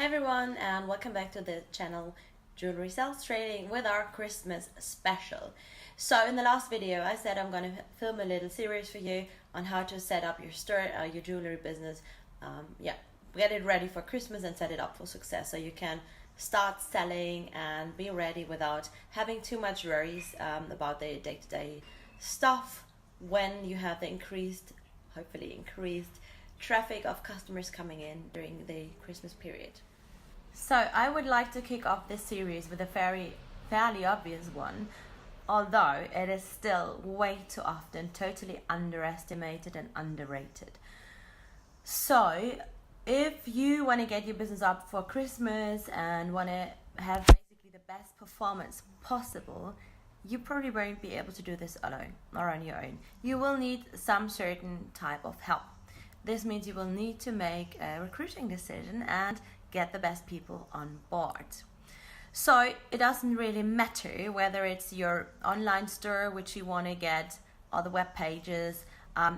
Hey everyone, and welcome back to the channel Jewelry Sales Trading with our Christmas special. So in the last video I said I'm going to film a little series for you on how to set up your store, your jewelry business, get it ready for Christmas and set it up for success so you can start selling and be ready without having too much worries about the day-to-day stuff when you have the hopefully increased traffic of customers coming in during the Christmas period. So I would like to kick off this series with a fairly obvious one, although it is still way too often totally underestimated and underrated. So if you want to get your business up for Christmas and want to have basically the best performance possible, you probably won't be able to do this alone or on your own. You will need some certain type of help. This means you will need to make a recruiting decision and get the best people on board. So it doesn't really matter whether it's your online store, which you want to get all the web pages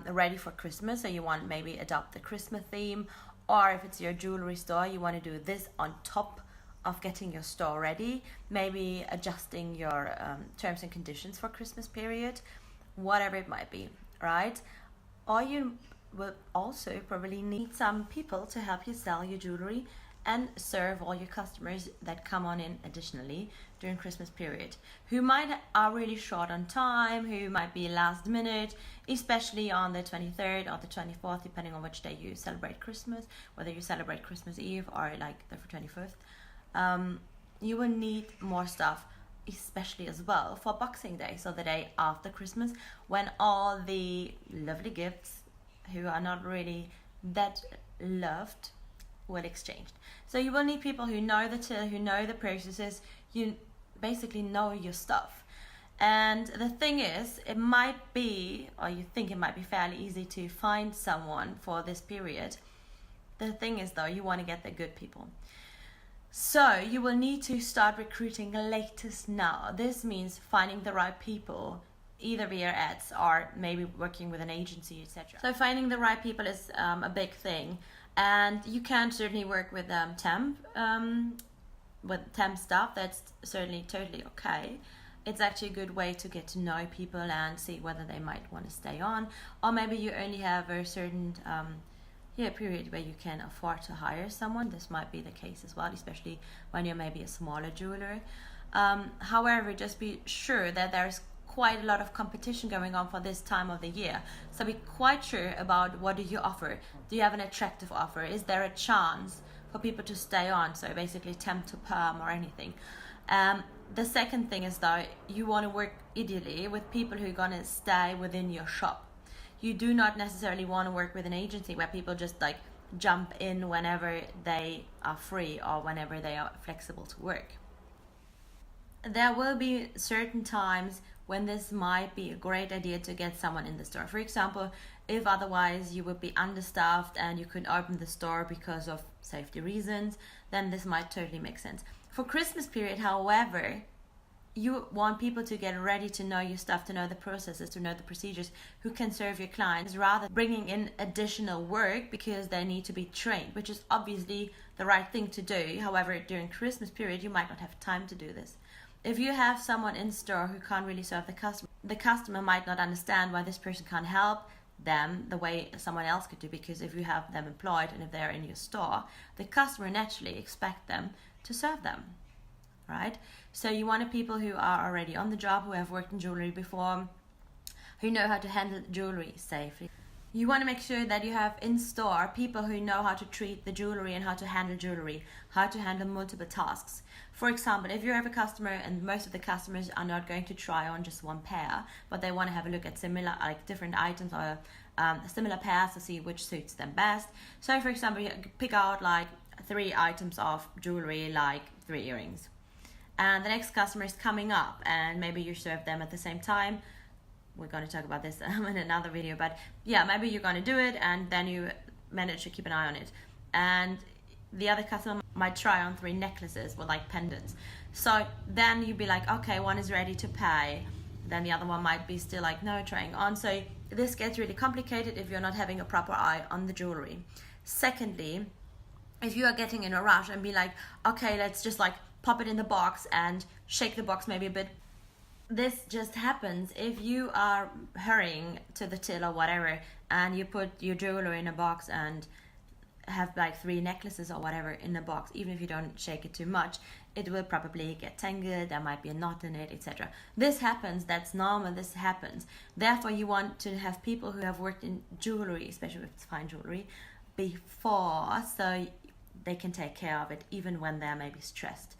ready for Christmas, so you want maybe adopt the Christmas theme, or if it's your jewelry store, you want to do this on top of getting your store ready, maybe adjusting your terms and conditions for Christmas period, whatever it might be, right? Or you will also probably need some people to help you sell your jewelry and serve all your customers that come on in additionally during Christmas period, who are really short on time, who might be last minute, especially on the 23rd or the 24th, depending on which day you celebrate Christmas, whether you celebrate Christmas Eve or like the 25th. You will need more stuff, especially as well for Boxing Day, so the day after Christmas, when all the lovely gifts who are not really that loved will exchange. So you will need people who know the till, who know the processes, you basically know your stuff. And the thing is, it might be, or you think it might be fairly easy to find someone for this period. The thing is though, you want to get the good people. So you will need to start recruiting latest now. This means finding the right people, either via ads or maybe working with an agency, etc. So finding the right people is a big thing, and you can certainly work with temp stuff. That's certainly totally okay. It's actually a good way to get to know people and see whether they might want to stay on, or maybe you only have a certain period where you can afford to hire someone. This might be the case as well, especially when you're maybe a smaller jeweler. However, just be sure that there's quite a lot of competition going on for this time of the year. So be quite sure about what do you offer. Do you have an attractive offer? Is there a chance for people to stay on? So basically temp to perm or anything. The second thing is though, you want to work ideally with people who are going to stay within your shop. You do not necessarily want to work with an agency where people just like jump in whenever they are free or whenever they are flexible to work. There will be certain times when this might be a great idea to get someone in the store. For example, if otherwise you would be understaffed and you couldn't open the store because of safety reasons, then this might totally make sense. For Christmas period, however, you want people to get ready to know your stuff, to know the processes, to know the procedures, who can serve your clients, rather than bringing in additional work because they need to be trained, which is obviously the right thing to do. However, during Christmas period, you might not have time to do this. If you have someone in store who can't really serve the customer might not understand why this person can't help them the way someone else could do, because if you have them employed and if they're in your store, the customer naturally expect them to serve them, right? So you want people who are already on the job, who have worked in jewelry before, who know how to handle jewelry safely. You want to make sure that you have in store people who know how to treat the jewelry and how to handle jewelry, how to handle multiple tasks. For example, if you have a customer and most of the customers are not going to try on just one pair, but they want to have a look at similar, like different items or similar pairs to see which suits them best. So for example, you pick out like 3 items of jewelry, like 3 earrings. And the next customer is coming up and maybe you serve them at the same time. We're going to talk about this in another video, but yeah, maybe you're going to do it and then you manage to keep an eye on it. And the other customer might try on 3 necklaces with like pendants. So then you'd be like, okay, one is ready to pay. Then the other one might be still like, no, trying on. So this gets really complicated if you're not having a proper eye on the jewelry. Secondly, if you are getting in a rush and be like, okay, let's just like pop it in the box and shake the box maybe a bit. This just happens if you are hurrying to the till or whatever, and you put your jewelry in a box and have like 3 necklaces or whatever in the box. Even if you don't shake it too much, it will probably get tangled, there might be a knot in it, etc. This happens, that's normal, this happens. Therefore you want to have people who have worked in jewelry, especially if it's fine jewelry, before, so they can take care of it even when they're maybe stressed.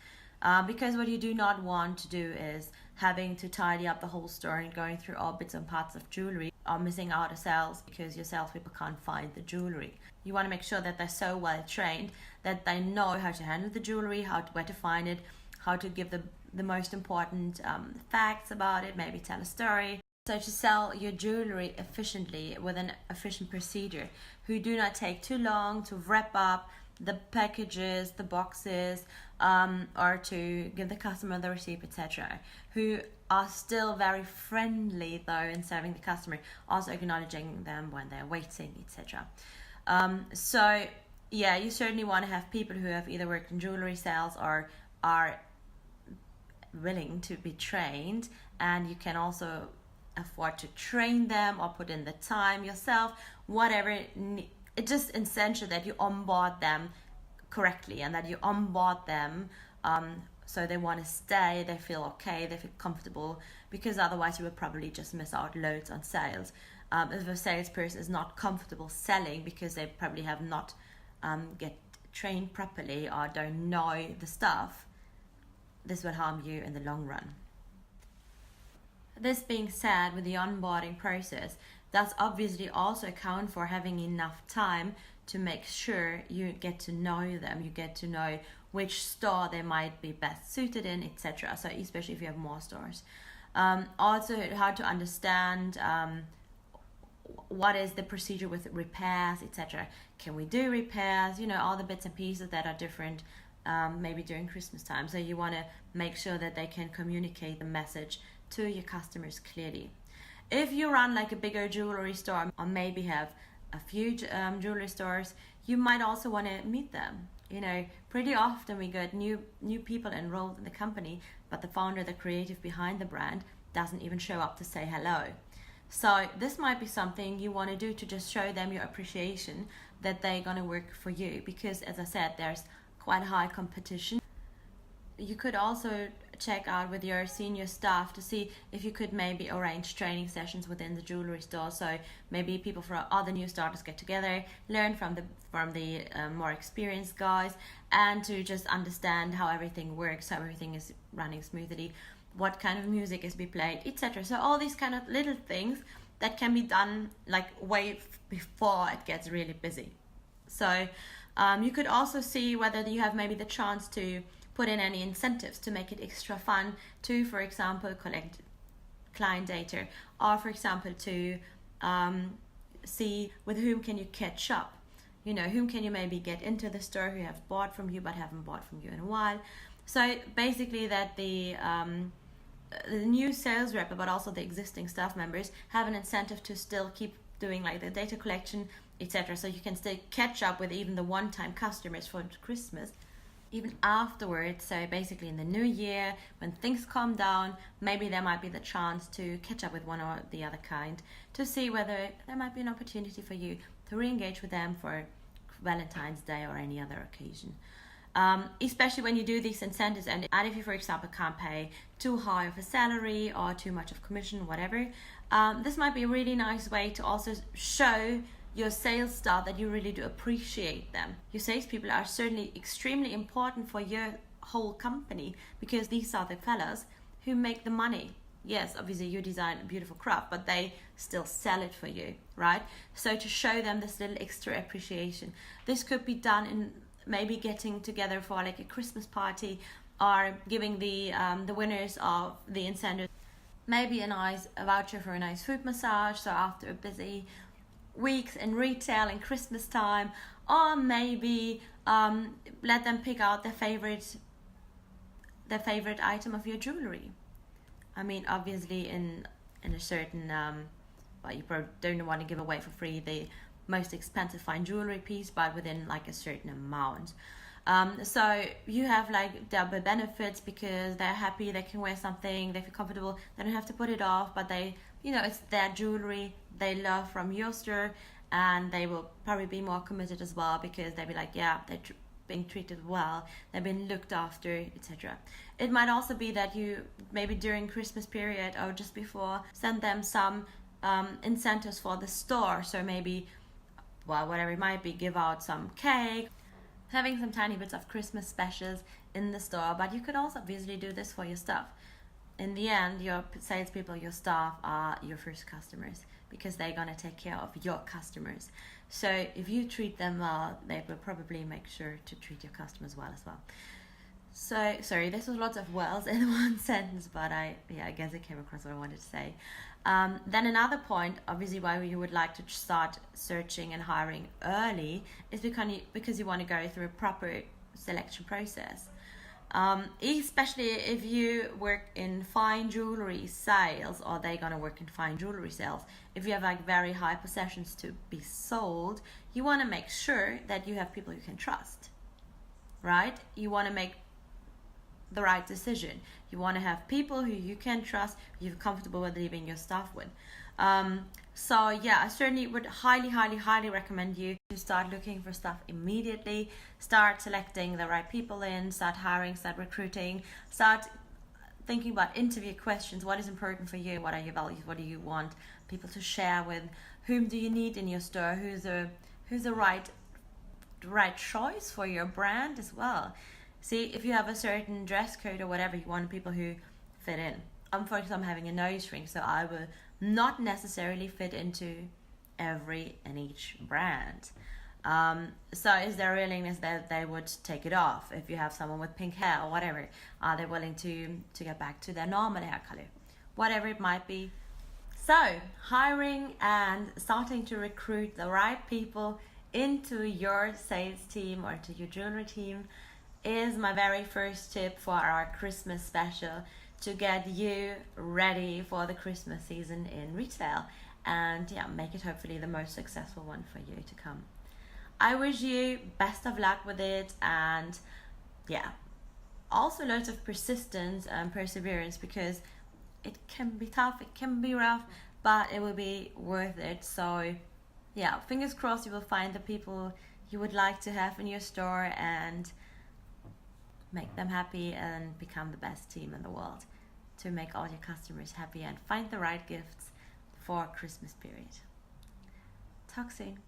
Because what you do not want to do is having to tidy up the whole store and going through all bits and parts of jewelry, or missing out of sales because your salespeople can't find the jewelry. You want to make sure that they're so well trained that they know how to handle the jewelry, where to find it, how to give the most important facts about it, maybe tell a story. So to sell your jewelry efficiently with an efficient procedure, who do not take too long to wrap up the packages, the boxes, or to give the customer the receipt, etc. Who are still very friendly though in serving the customer, also acknowledging them when they're waiting, etc. So yeah, you certainly want to have people who have either worked in jewelry sales or are willing to be trained, and you can also afford to train them or put in the time yourself, whatever. It's just essential that you onboard them correctly and that you onboard them so they want to stay, they feel okay, they feel comfortable, because otherwise you will probably just miss out loads on sales. If a salesperson is not comfortable selling because they probably have not get trained properly or don't know the stuff, this will harm you in the long run. This being said, with the onboarding process, that's obviously also account for having enough time to make sure you get to know them, you get to know which store they might be best suited in, etc. So especially if you have more stores. Also how to understand what is the procedure with repairs, etc. Can we do repairs? You know, all the bits and pieces that are different maybe during Christmas time. So you want to make sure that they can communicate the message to your customers clearly. If you run like a bigger jewelry store, or maybe have a few jewelry stores, you might also want to meet them. You know, pretty often we get new people enrolled in the company, but the founder, the creative behind the brand, doesn't even show up to say hello. So this might be something you want to do to just show them your appreciation that they're going to work for you, because as I said, there's quite high competition. You could also check out with your senior staff to see if you could maybe arrange training sessions within the jewelry store. So maybe people from other new starters get together, learn from the more experienced guys, and to just understand how everything works, how everything is running smoothly, what kind of music is being played, etc. So all these kind of little things that can be done like way before it gets really busy. So you could also see whether you have maybe the chance to put in any incentives to make it extra fun to, for example, collect client data, or for example to see with whom can you catch up. You know, whom can you maybe get into the store who have bought from you but haven't bought from you in a while. So basically that the new sales rep, but also the existing staff members, have an incentive to still keep doing like the data collection, etc. So you can still catch up with even the one-time customers for Christmas, even afterwards. So basically in the new year, when things calm down, maybe there might be the chance to catch up with one or the other kind to see whether there might be an opportunity for you to re-engage with them for Valentine's Day or any other occasion. Especially when you do these incentives, and if you, for example, can't pay too high of a salary or too much of commission, whatever, this might be a really nice way to also show your sales staff that you really do appreciate them. Your salespeople are certainly extremely important for your whole company, because these are the fellas who make the money. Yes, obviously you design a beautiful craft, but they still sell it for you, right? So to show them this little extra appreciation, this could be done in maybe getting together for like a Christmas party, or giving the winners of the incentives maybe a voucher for a nice foot massage, so after a busy weeks in retail and Christmas time, or maybe let them pick out their favorite item of your jewelry. I mean, obviously in a certain well, you probably don't want to give away for free most expensive fine jewelry piece, but within like a certain amount. So you have like double benefits because they're happy, they can wear something, they feel comfortable, they don't have to put it off, but they, you know, it's their jewelry they love from your store, and they will probably be more committed as well because they'll be like, yeah, they're being treated well, they've been looked after, etc. It might also be that you maybe during Christmas period or just before send them some incentives for the store. So maybe, well, whatever it might be, give out some cake, having some tiny bits of Christmas specials in the store. But you could also obviously do this for your staff. In the end, your salespeople, your staff are your first customers because they're going to take care of your customers. So if you treat them well, they will probably make sure to treat your customers well as well. So, sorry, this was lots of wells in one sentence, but I guess it came across what I wanted to say. Then another point, obviously, why you would like to start searching and hiring early is because you want to go through a proper selection process. Especially if you work in fine jewelry sales, or they're gonna work in fine jewelry sales. If you have like very high possessions to be sold, you want to make sure that you have people you can trust, right? You want to make the right decision. You want to have people who you can trust, who you're comfortable with leaving your stuff with. So yeah, I certainly would highly recommend you to start looking for stuff immediately, start selecting the right people in, start hiring, start recruiting, start thinking about interview questions. What is important for you? What are your values? What do you want people to share with? Whom do you need in your store? Who's the right choice for your brand as well? See, if you have a certain dress code or whatever, you want people who fit in. For example, I'm having a nose ring, so I will not necessarily fit into every and each brand. So is there a willingness that they would take it off? If you have someone with pink hair or whatever, are they willing to get back to their normal hair color? Whatever it might be. So hiring and starting to recruit the right people into your sales team or to your jewelry team is my very first tip for our Christmas special to get you ready for the Christmas season in retail, and yeah, make it hopefully the most successful one for you to come. I wish you best of luck with it, and yeah, also loads of persistence and perseverance, because it can be tough, it can be rough, but it will be worth it. So yeah, fingers crossed you will find the people you would like to have in your store and make them happy and become the best team in the world to make all your customers happy and find the right gifts for Christmas period. Talk soon.